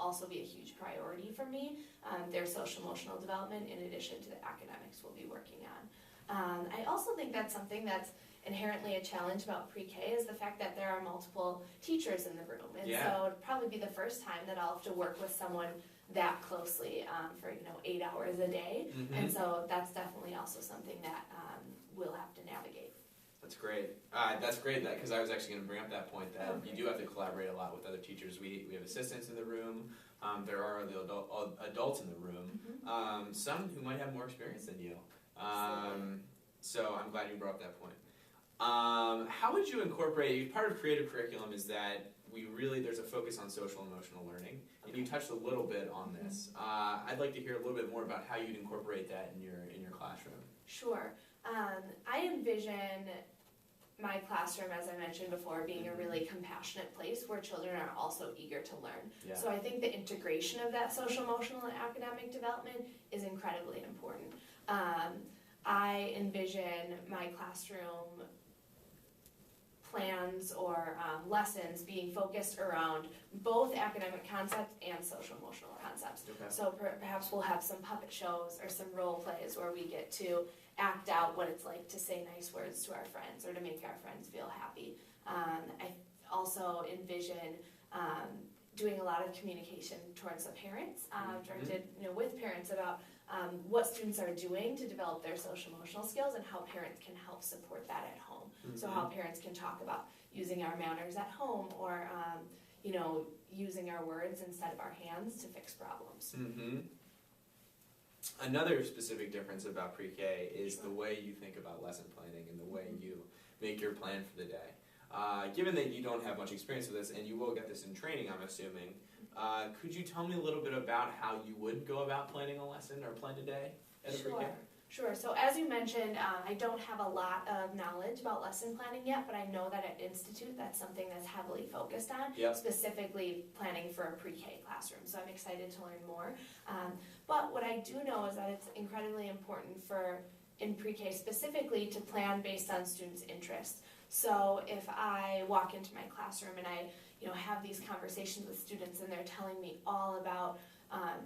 also be a huge priority for me, their social emotional development in addition to the academics we'll be working on. I also think that's something that's inherently a challenge about pre-K is the fact that there are multiple teachers in the room. And so it'd probably be the first time that I'll have to work with someone that closely for 8 hours a day. And so that's definitely also something that we'll have to navigate. That's great. That's great, because I was actually going to bring up that point that you do have to collaborate a lot with other teachers. We have assistants in the room. There are the adults in the room, some who might have more experience than you. So I'm glad you brought up that point. How would you incorporate, part of creative curriculum is that there's a focus on social and emotional learning, and you touched a little bit on this. I'd like to hear a little bit more about how you'd incorporate that in your classroom. Sure. I envision my classroom, as I mentioned before, being a really compassionate place where children are also eager to learn. Yeah. So I think the integration of that social, emotional, and academic development is incredibly important. I envision my classroom plans or lessons being focused around both academic concepts and social emotional concepts. Okay. So perhaps we'll have some puppet shows or some role plays where we get to act out what it's like to say nice words to our friends or to make our friends feel happy. I also envision doing a lot of communication towards the parents, directed with parents about what students are doing to develop their social emotional skills and how parents can help support that at home. So how parents can talk about using our manners at home or using our words instead of our hands to fix problems. Another specific difference about pre-K is the way you think about lesson planning and the way you make your plan for the day. Given that you don't have much experience with this, and you will get this in training, I'm assuming, could you tell me a little bit about how you would go about planning a lesson or plan a day at a pre-K? Sure. So as you mentioned, I don't have a lot of knowledge about lesson planning yet, but I know that at Institute that's something that's heavily focused on, specifically planning for a pre-K classroom. So I'm excited to learn more. But what I do know is that it's incredibly important in pre-K specifically to plan based on students' interests. So if I walk into my classroom and I have these conversations with students and they're telling me all about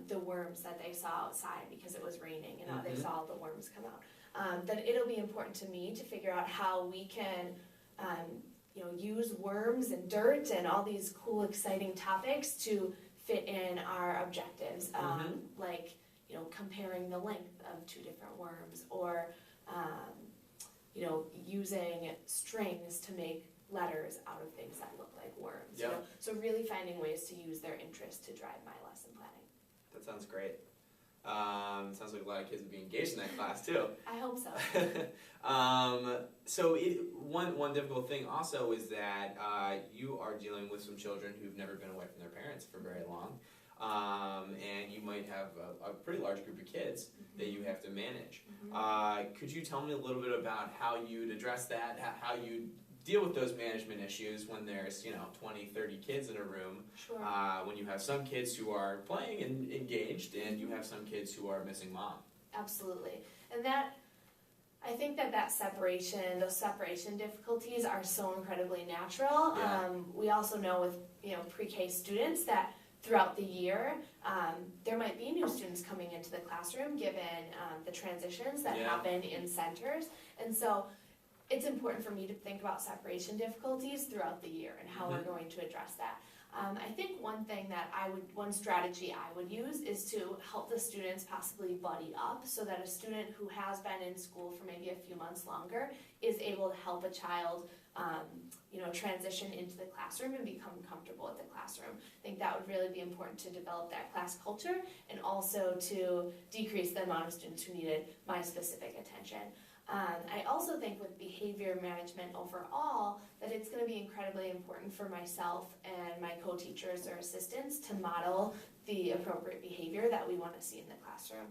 the worms that they saw outside because it was raining and how they saw the worms come out, then it'll be important to me to figure out how we can use worms and dirt and all these cool exciting topics to fit in our objectives, like comparing the length of two different worms or using strings to make letters out of things that look like worms. So really finding ways to use their interest to drive my lesson planning. That sounds great. Sounds like a lot of kids would be engaged in that class too. I hope so. So one difficult thing also is that you are dealing with some children who've never been away from their parents for very long. And you might have a pretty large group of kids that you have to manage. Could you tell me a little bit about how you'd address that, how you deal with those management issues when there's 20, 30 kids in a room, when you have some kids who are playing and engaged and you have some kids who are missing mom? Absolutely. And I think that separation, those separation difficulties are so incredibly natural. We also know with pre-K students that throughout the year, there might be new students coming into the classroom given the transitions that happen in centers. And so it's important for me to think about separation difficulties throughout the year and how we're going to address that. I think one strategy I would use is to help the students possibly buddy up so that a student who has been in school for maybe a few months longer is able to help a child transition into the classroom and become comfortable with the classroom. I think that would really be important to develop that class culture and also to decrease the amount of students who needed my specific attention. I also think with behavior management overall that it's going to be incredibly important for myself and my co-teachers or assistants to model the appropriate behavior that we want to see in the classroom.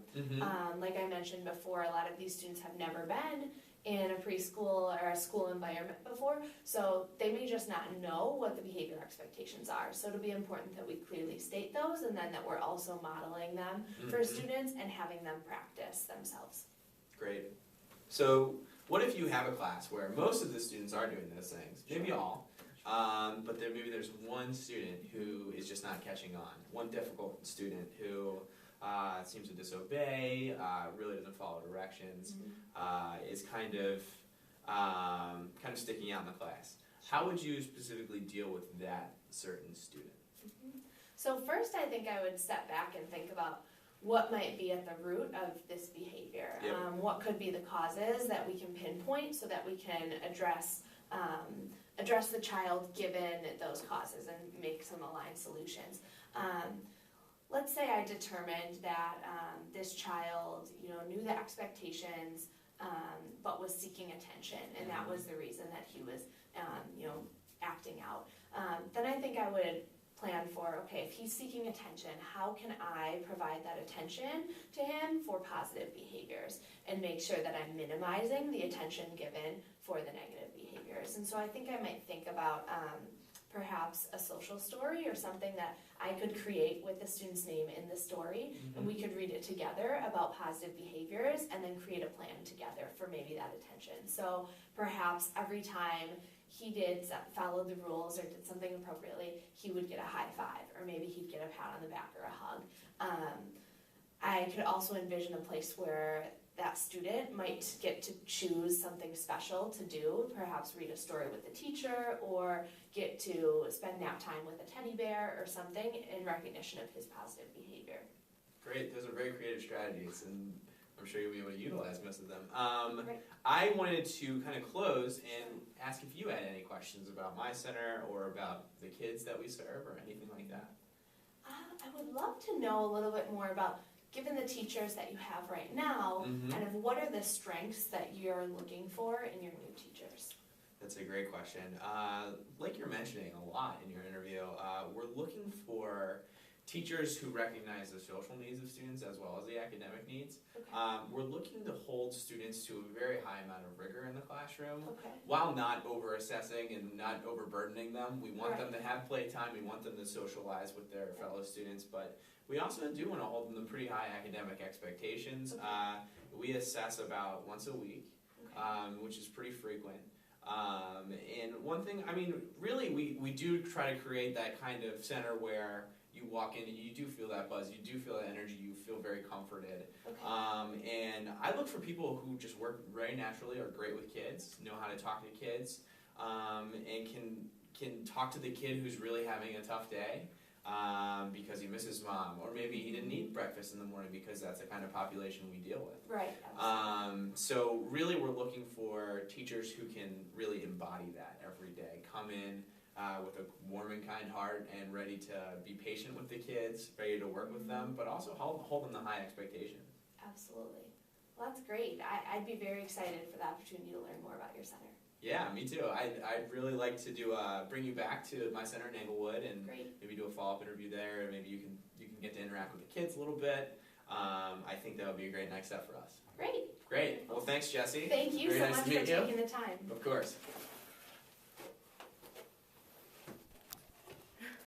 Like I mentioned before, a lot of these students have never been in a preschool or a school environment before, so they may just not know what the behavior expectations are. So it'll be important that we clearly state those and then that we're also modeling them for students and having them practice themselves. Great. So what if you have a class where most of the students are doing those things, maybe all, but then maybe there's one student who is just not catching on, one difficult student who seems to disobey, really doesn't follow directions, is kind of sticking out in the class. How would you specifically deal with that certain student? So first, I think I would step back and think about what might be at the root of this behavior. Yep. What could be the causes that we can pinpoint so that we can address the child given those causes and make some aligned solutions. Let's say I determined that this child, knew the expectations, but was seeking attention, and that was the reason that he was, acting out. Then I think I would plan for, okay, if he's seeking attention, how can I provide that attention to him for positive behaviors and make sure that I'm minimizing the attention given for the negative behaviors. And so I think I might think about perhaps a social story or something that I could create with the student's name in the story, and we could read it together about positive behaviors and then create a plan together for maybe that attention. So perhaps every time he followed the rules or did something appropriately, he would get a high five, or maybe he'd get a pat on the back or a hug. I could also envision a place where that student might get to choose something special to do, perhaps read a story with the teacher, or get to spend nap time with a teddy bear or something in recognition of his positive behavior. Great, those are very creative strategies, and I'm sure you'll be able to utilize most of them. Right. I wanted to kind of close and ask if you had any questions about my center or about the kids that we serve or anything like that. I would love to know a little bit more about, given the teachers that you have right now, kind of what are the strengths that you're looking for in your new teachers? That's a great question. Like you're mentioning a lot in your interview, we're looking for teachers who recognize the social needs of students as well as the academic needs. Okay. We're looking to hold students to a very high amount of rigor in the classroom, Okay. while not over-assessing and not overburdening them. We want Right. them to have playtime, we want them to socialize with their fellow students, but we also do want to hold them to pretty high academic expectations. Okay. We assess about once a week, Okay. which is pretty frequent. And one thing, really we do try to create that kind of center where you walk in and you do feel that buzz, you do feel that energy, you feel very comforted. Okay. And I look for people who just work very naturally, are great with kids, know how to talk to kids, and can talk to the kid who's really having a tough day because he misses mom, or maybe he didn't eat breakfast in the morning, because that's the kind of population we deal with. Right. So really we're looking for teachers who can really embody that every day, come in with a warm and kind heart and ready to be patient with the kids, ready to work with them, but also hold them to high expectations. Absolutely. Well, that's great. I'd be very excited for the opportunity to learn more about your center. Yeah, me too. I'd really like to bring you back to my center in Englewood and Great. maybe do a follow-up interview there, and maybe you can get to interact with the kids a little bit. I think that would be a great next step for us. Great. Great. Well, thanks, Jesse. Thank you Very so nice much to for meet you. taking the time. Of course.